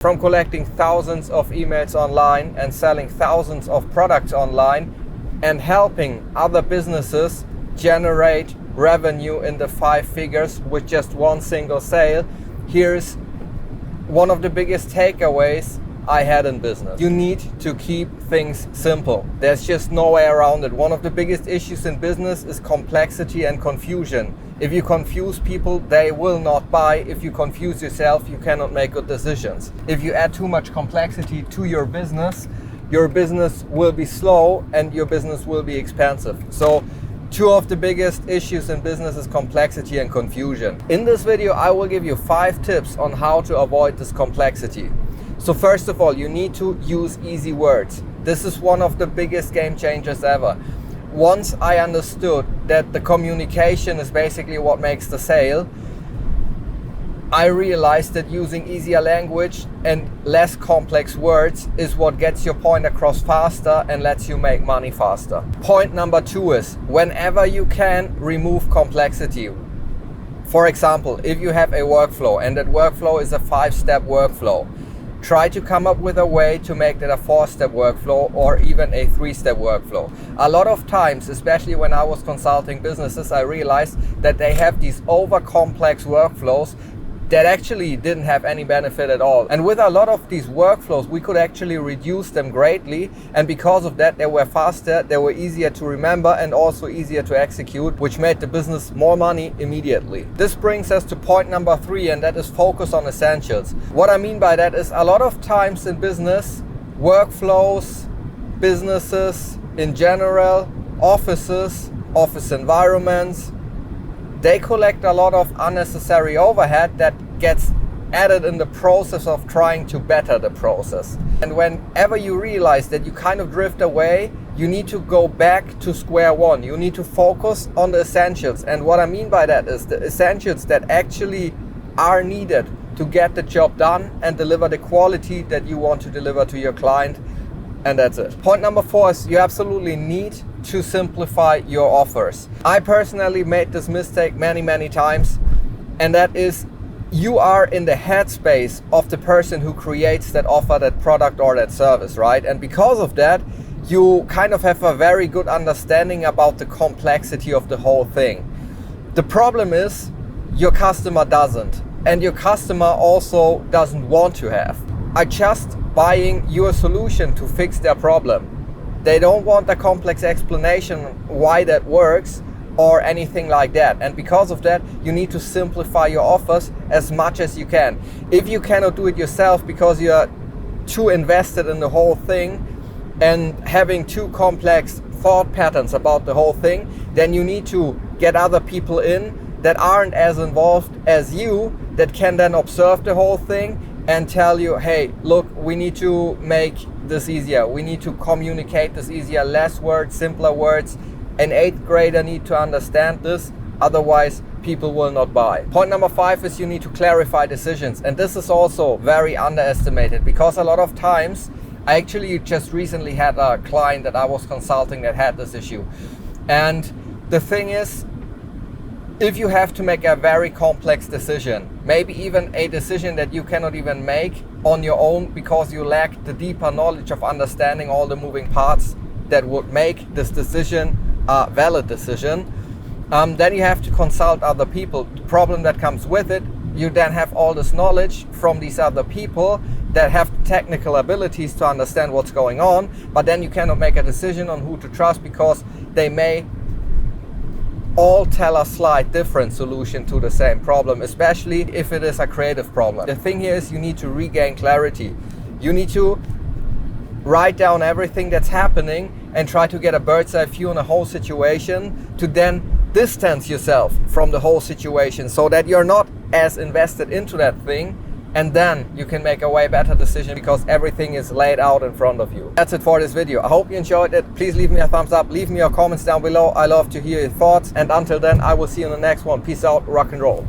From collecting thousands of emails online and selling thousands of products online and helping other businesses generate revenue in the 5 figures with just one single sale, here's one of the biggest takeaways I had in business. You need to keep things simple. There's just no way around it. One of the biggest issues in business is complexity and confusion. If you confuse people, they will not buy. If you confuse yourself, you cannot make good decisions. If you add too much complexity to your business will be slow and your business will be expensive. So 2 of the biggest issues in business is complexity and confusion. In this video, I will give you 5 tips on how to avoid this complexity. So first of all, you need to use easy words. This is one of the biggest game changers ever. Once I understood that the communication is basically what makes the sale, I realized that using easier language and less complex words is what gets your point across faster and lets you make money faster. Point number 2 is, whenever you can, remove complexity. For example, if you have a workflow and that workflow is a 5-step workflow, try to come up with a way to make that a 4-step workflow or even a 3-step workflow. A lot of times, especially when I was consulting businesses, I realized that they have these over complex workflows that actually didn't have any benefit at all. And with a lot of these workflows, we could actually reduce them greatly. And because of that, they were faster, they were easier to remember and also easier to execute, which made the business more money immediately. This brings us to point number 3, and that is focus on essentials. What I mean by that is a lot of times in business, workflows, businesses in general, offices, office environments, they collect a lot of unnecessary overhead that gets added in the process of trying to better the process. And whenever you realize that you kind of drift away, you need to go back to square one. You need to focus on the essentials. And what I mean by that is the essentials that actually are needed to get the job done and deliver the quality that you want to deliver to your client. And that's it. Point number 4 is you absolutely need to simplify your offers. I personally made this mistake many times, and that is you are in the headspace of the person who creates that offer, that product or that service, right? And because of that, you kind of have a very good understanding about the complexity of the whole thing. The problem is your customer doesn't, and your customer also doesn't want to have. I just buying your solution to fix their problem. They don't want a complex explanation why that works or anything like that. And because of that, you need to simplify your offers as much as you can. If you cannot do it yourself because you're too invested in the whole thing and having too complex thought patterns about the whole thing, then you need to get other people in that aren't as involved as you, that can then observe the whole thing and tell you, hey, look, we need to make this easier. We need to communicate this easier, less words, simpler words. An 8th grader need to understand this, otherwise people will not buy. Point number 5 is you need to clarify decisions. And this is also very underestimated because a lot of times, I actually just recently had a client that I was consulting that had this issue. And the thing is, if you have to make a very complex decision, maybe even a decision that you cannot even make on your own because you lack the deeper knowledge of understanding all the moving parts that would make this decision a valid decision, then you have to consult other people. The problem that comes with it, you then have all this knowledge from these other people that have technical abilities to understand what's going on, but then you cannot make a decision on who to trust because they may all tell a slight different solution to the same problem, especially if it is a creative problem. The thing here is you need to regain clarity. You need to write down everything that's happening and try to get a bird's eye view on the whole situation to then distance yourself from the whole situation so that you're not as invested into that thing, and then you can make a way better decision because everything is laid out in front of you. That's it for this video. I hope you enjoyed it. Please leave me a thumbs up, leave me your comments down below. I love to hear your thoughts, and until then, I will see you in the next one. Peace out, rock and roll.